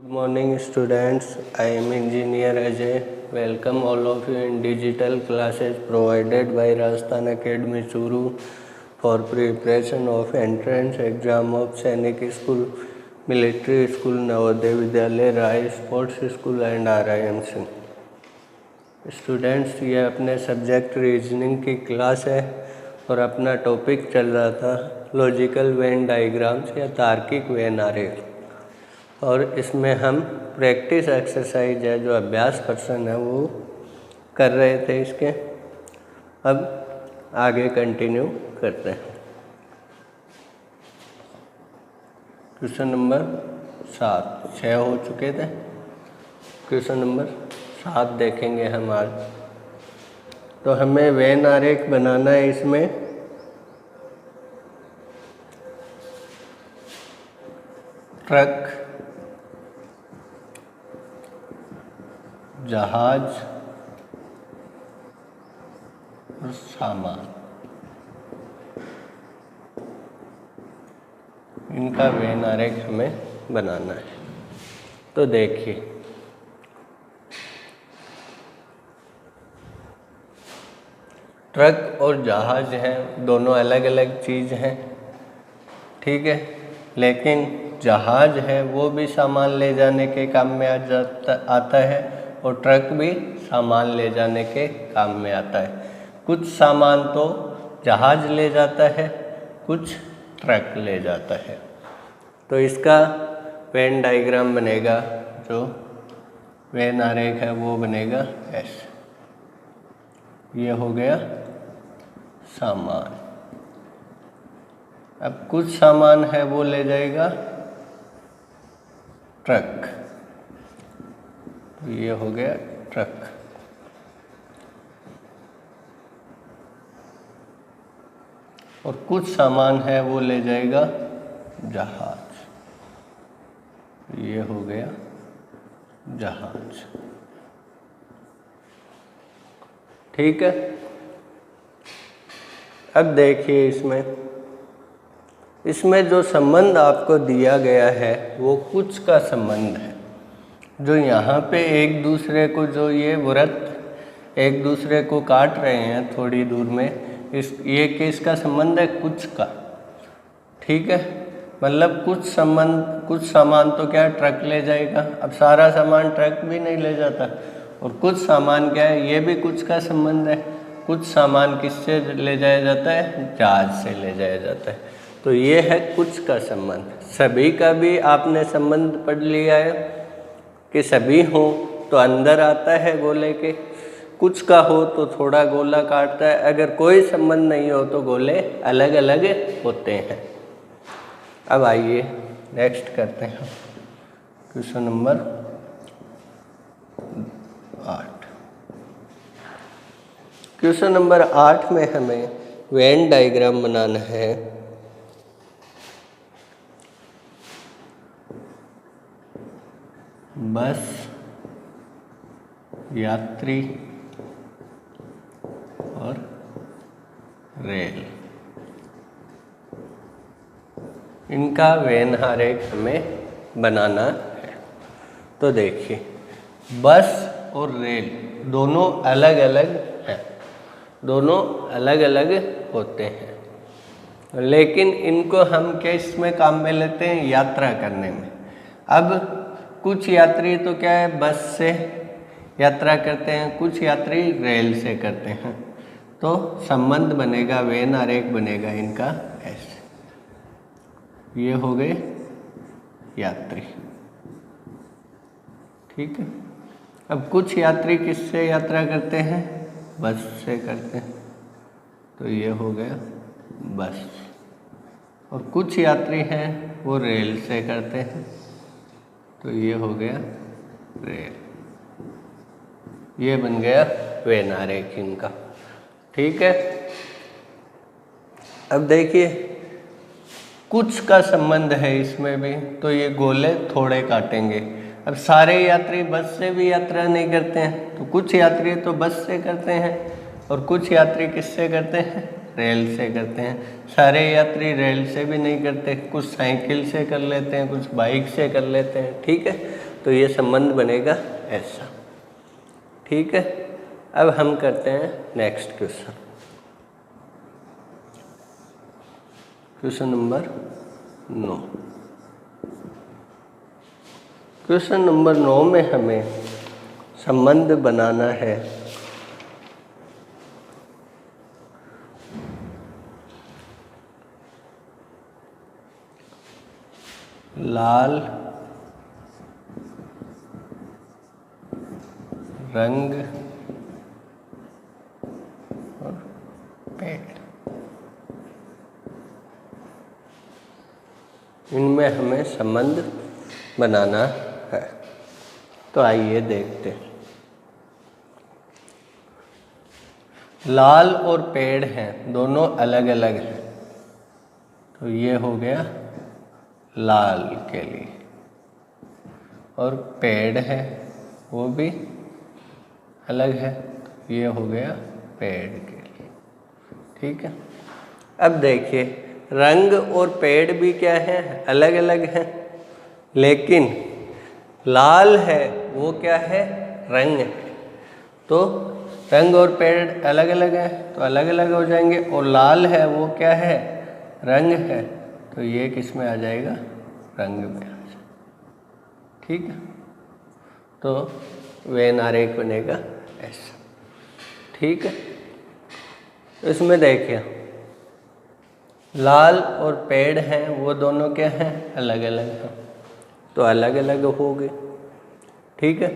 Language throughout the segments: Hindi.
Good morning students, I am Engineer Ajay. Welcome all of you in digital classes provided by Rajasthan Academy Churu for preparation of entrance exam of Sainik School, Military School, Navodaya Vidyalaya, Rai Sports School and RIMC. Students ये अपने सब्जेक्ट रीजनिंग की क्लास है और अपना टॉपिक चल रहा था लॉजिकल वेन डायग्राम्स या तार्किक वेन आरेख, और इसमें हम प्रैक्टिस एक्सरसाइज है जो अभ्यास प्रश्न है वो कर रहे थे इसके। अब आगे कंटिन्यू करते हैं। क्वेश्चन नंबर 7, 6 हो चुके थे, क्वेश्चन नंबर 7 देखेंगे हम आज। तो हमें वेन आरेख बनाना है। इसमें ट्रक, जहाज और सामान, इनका वेन आरेख हमें बनाना है। तो देखिए, ट्रक और जहाज हैं, दोनों अलग अलग चीज़ हैं, ठीक है। लेकिन जहाज है वो भी सामान ले जाने के काम में आता है और ट्रक भी सामान ले जाने के काम में आता है। कुछ सामान तो जहाज ले जाता है, कुछ ट्रक ले जाता है। तो इसका वेन डायग्राम बनेगा, जो वेन आरेख है वो बनेगा ऐसे। ये हो गया सामान। अब कुछ सामान है वो ले जाएगा ट्रक, तो ये हो गया ट्रक। और कुछ सामान है वो ले जाएगा जहाज, ये हो गया जहाज, ठीक है। अब देखिए, इसमें जो संबंध आपको दिया गया है वो कुछ का संबंध है। जो यहाँ पे एक दूसरे को, जो ये वृत्त एक दूसरे को काट रहे हैं थोड़ी दूर में, ये किसका संबंध है? कुछ का, ठीक है। मतलब कुछ सामान तो क्या ट्रक ले जाएगा। अब सारा सामान ट्रक भी नहीं ले जाता। और कुछ सामान क्या है? ये भी कुछ का संबंध है। कुछ सामान किससे ले जाया जाता है? जहाज से ले जाया जाता है। तो ये है कुछ का संबंध। सभी का भी आपने संबंध पढ़ लिया है कि सभी हो तो अंदर आता है गोले के, कुछ का हो तो थोड़ा गोला काटता है। अगर कोई संबंध नहीं हो तो गोले अलग अलग होते हैं। अब आइए नेक्स्ट करते हैं, क्वेश्चन नंबर 8। क्वेश्चन नंबर 8 में हमें वेन डायग्राम बनाना है। बस, यात्री और रेल, इनका वेन आरेख हमें बनाना है। तो देखिए, बस और रेल दोनों अलग अलग हैं, दोनों अलग अलग होते हैं, लेकिन इनको हम किस में काम में लेते हैं? यात्रा करने में। अब कुछ यात्री तो क्या है, बस से यात्रा करते हैं, कुछ यात्री रेल से करते हैं। तो संबंध बनेगा, वेन आरेख बनेगा इनका ऐसे। ये हो गए यात्री, ठीक है। अब कुछ यात्री किससे यात्रा करते हैं? बस से करते हैं, तो ये हो गया बस। और कुछ यात्री हैं वो रेल से करते हैं, तो ये हो गया रेल। ये बन गया वेन आरेख इनका, ठीक है। अब देखिए, कुछ का संबंध है इसमें भी, तो ये गोले थोड़े काटेंगे। अब सारे यात्री बस से भी यात्रा नहीं करते हैं, तो कुछ यात्री तो बस से करते हैं और कुछ यात्री किससे करते हैं? रेल से करते हैं। सारे यात्री रेल से भी नहीं करते, कुछ साइकिल से कर लेते हैं, कुछ बाइक से कर लेते हैं, ठीक है। तो ये संबंध बनेगा ऐसा। ठीक है, अब हम करते हैं next question. Question number 9। Question number 9 में हमें संबंध बनाना है लाल रंग और पेड़, इनमें हमें संबंध बनाना है। तो आइए देखते हैं। लाल और पेड़ हैं, दोनों अलग अलग हैं, तो ये हो गया लाल के लिए, और पेड़ है वो भी अलग है, ये हो गया पेड़ के लिए। ठीक है, अब देखिए रंग और पेड़ भी क्या है, अलग अलग हैं, लेकिन लाल है वो क्या है, रंग है। तो रंग और पेड़ अलग अलग हैं तो अलग अलग हो जाएंगे, और लाल है वो क्या है, रंग है, तो ये किस में आ जाएगा, रंग में आ जाएगा। ठीक है, तो वेन आरेख बनेगा ऐसा। ठीक है, इसमें देखिए लाल और पेड़ हैं वो दोनों क्या हैं, अलग अलग हैं, तो अलग अलग हो गए। ठीक है,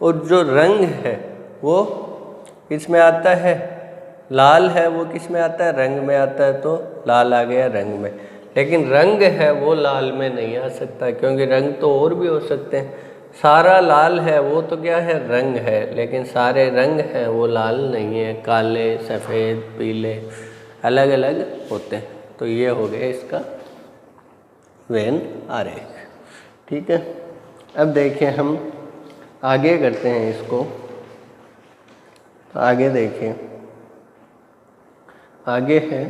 और जो रंग है वो किस में आता है, लाल है वो किस में आता है, रंग में आता है, तो लाल आ गया रंग में। लेकिन रंग है वो लाल में नहीं आ सकता, क्योंकि रंग तो और भी हो सकते हैं। सारा लाल है वो तो क्या है, रंग है, लेकिन सारे रंग हैं वो लाल नहीं है, काले सफ़ेद पीले अलग अलग होते हैं। तो ये हो गया इसका वेन आरेख। ठीक है, अब देखिए हम आगे करते हैं इसको। तो आगे देखिए, आगे है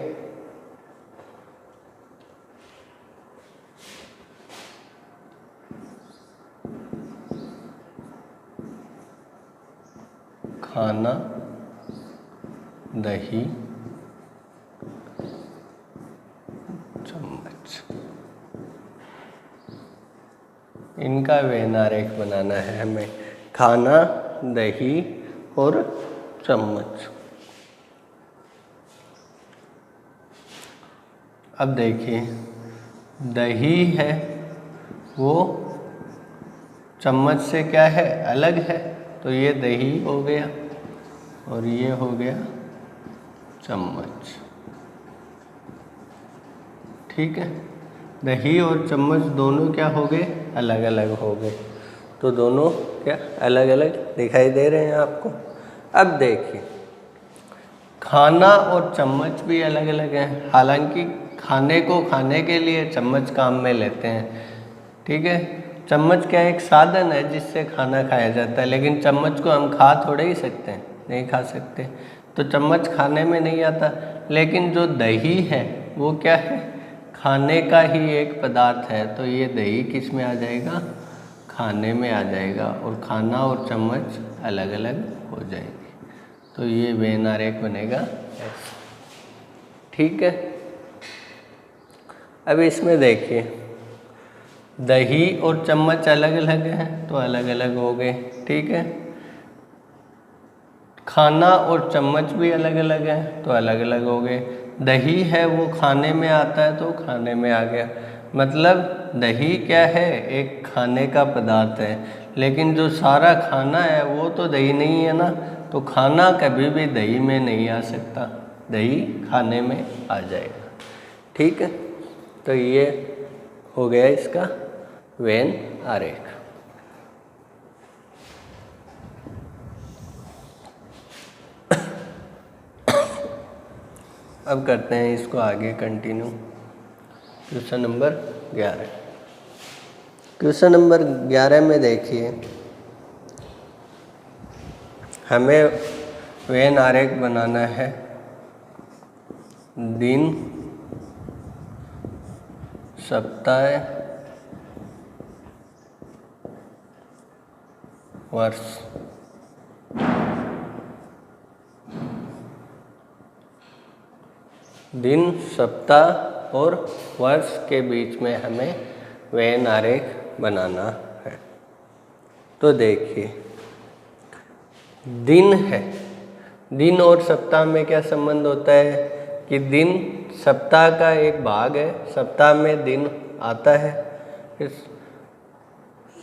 खाना दही चम्मच, इनका वेन आरेख बनाना है हमें। खाना दही और चम्मच। अब देखिए दही है वो चम्मच से क्या है, अलग है, तो ये दही हो गया और ये हो गया चम्मच। ठीक है, दही और चम्मच दोनों क्या हो गए, अलग अलग हो गए, तो दोनों क्या अलग अलग दिखाई दे रहे हैं आपको। अब देखिए खाना और चम्मच भी अलग अलग हैं, हालांकि खाने को खाने के लिए चम्मच काम में लेते हैं। ठीक है, चम्मच क्या एक साधन है जिससे खाना खाया जाता है, लेकिन चम्मच को हम खा थोड़े ही सकते हैं, नहीं खा सकते, तो चम्मच खाने में नहीं आता। लेकिन जो दही है वो क्या है, खाने का ही एक पदार्थ है, तो ये दही किस में आ जाएगा, खाने में आ जाएगा, और खाना और चम्मच अलग अलग हो जाएंगे, तो ये वेन आरेख बनेगा ऐसा। ठीक है, अब इसमें देखिए दही और चम्मच अलग अलग हैं तो अलग अलग हो गए। ठीक है, खाना और चम्मच भी अलग अलग हैं तो अलग अलग हो गए। दही है वो खाने में आता है तो खाने में आ गया, मतलब दही क्या है, एक खाने का पदार्थ है, लेकिन जो सारा खाना है वो तो दही नहीं है ना, तो खाना कभी भी दही में नहीं आ सकता, दही खाने में आ जाएगा। ठीक है, तो ये हो गया इसका वेन आरेख। अब करते हैं इसको आगे continue. Question number 11। Question number 11 में देखिए हमें वेन आरेख बनाना है दिन, सप्ताह, वर्ष। दिन, सप्ताह और वर्ष के बीच में हमें वेन आरेख बनाना है। तो देखिए, दिन है, दिन और सप्ताह में क्या संबंध होता है कि दिन सप्ताह का एक भाग है, सप्ताह में दिन आता है। इस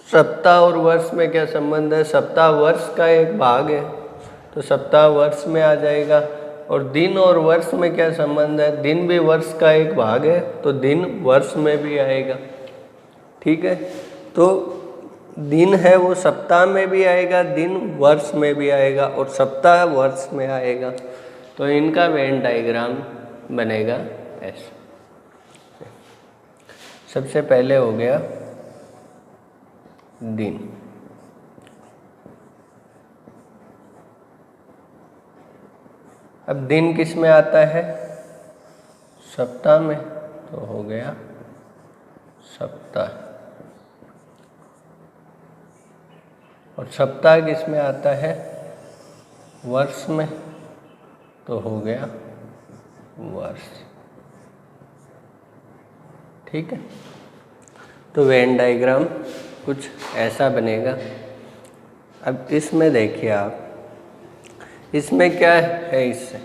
सप्ताह और वर्ष में क्या संबंध है, सप्ताह वर्ष का एक भाग है तो सप्ताह वर्ष में आ जाएगा। और दिन और वर्ष में क्या संबंध है, दिन भी वर्ष का एक भाग है तो दिन वर्ष में भी आएगा। ठीक है, तो दिन है वो सप्ताह में भी आएगा, दिन वर्ष में भी आएगा और सप्ताह वर्ष में आएगा। तो इनका वेन डायग्राम बनेगा ऐसा। सबसे पहले हो गया दिन। अब दिन किस में आता है, सप्ताह में, तो हो गया सप्ताह। और सप्ताह किस में आता है, वर्ष में, तो हो गया वर्ष। ठीक है, तो वेन डायग्राम कुछ ऐसा बनेगा। अब इसमें देखिए आप, इसमें क्या है, इससे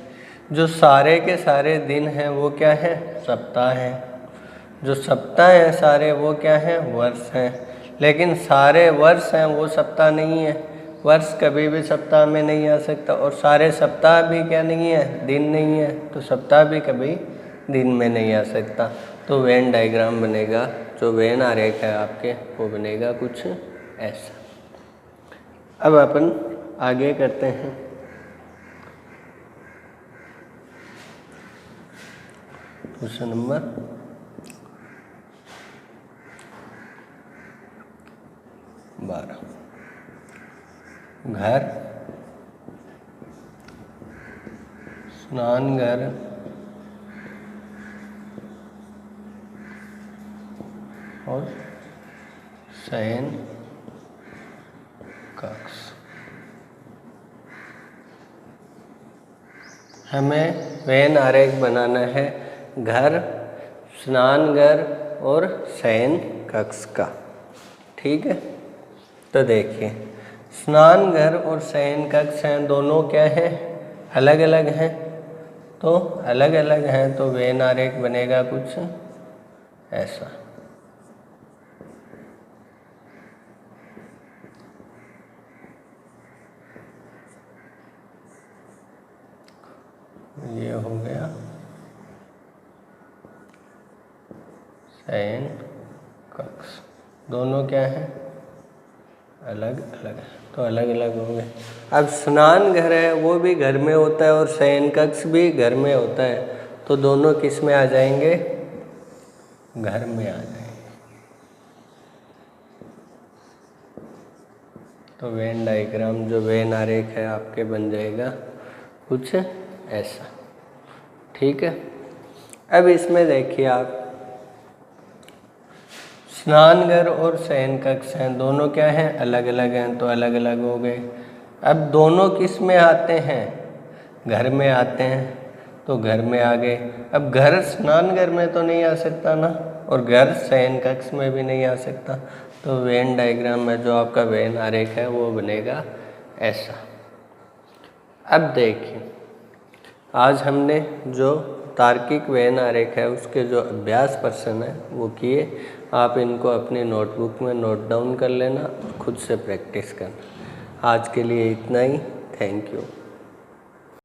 जो सारे के सारे दिन हैं वो क्या है, सप्ताह हैं। जो सप्ताह हैं सारे वो क्या हैं, वर्ष हैं। लेकिन सारे वर्ष हैं वो सप्ताह नहीं है, वर्ष कभी भी सप्ताह में नहीं आ सकता। और सारे सप्ताह भी क्या नहीं है, दिन नहीं है, तो सप्ताह भी कभी दिन में नहीं आ सकता। तो वेन डायग्राम बनेगा, जो वेन आरेख है आपके, वो बनेगा कुछ ऐसा। अब अपन आगे करते हैं। Question number 12। घर, स्नानघर और शयन कक्ष। हमें वेन आरेख बनाना है घर, स्नानघर और शयन कक्ष का। ठीक है, तो देखिए, स्नानघर और शयन कक्ष हैं, दोनों क्या हैं, अलग अलग हैं। तो अलग अलग हैं तो वेन आरेख बनेगा कुछ ऐसा। ये हो गया शयन कक्ष। दोनों क्या है, अलग अलग है, तो अलग अलग हो गए। अब स्नान घर है वो भी घर में होता है और शयन कक्ष भी घर में होता है, तो दोनों किस में आ जाएंगे, घर में आ जाएंगे। तो वेन डायग्राम, जो वेन आरेख है आपके, बन जाएगा कुछ ऐसा। ठीक है, अब इसमें देखिए आप, स्नानघर और शयन कक्ष हैं, दोनों क्या हैं, अलग अलग हैं, तो अलग अलग हो गए। अब दोनों किस में आते हैं, घर में आते हैं, तो घर में आ गए। अब घर स्नानघर में तो नहीं आ सकता ना, और घर शयन कक्ष में भी नहीं आ सकता। तो वेन डायग्राम में जो आपका वेन आरेख है वो बनेगा ऐसा। अब देखिए, आज हमने जो तार्किक वेन आरेख है उसके जो अभ्यास प्रश्न है वो किए। आप इनको अपनी नोटबुक में नोट डाउन कर लेना, खुद से प्रैक्टिस करना। आज के लिए इतना ही, थैंक यू।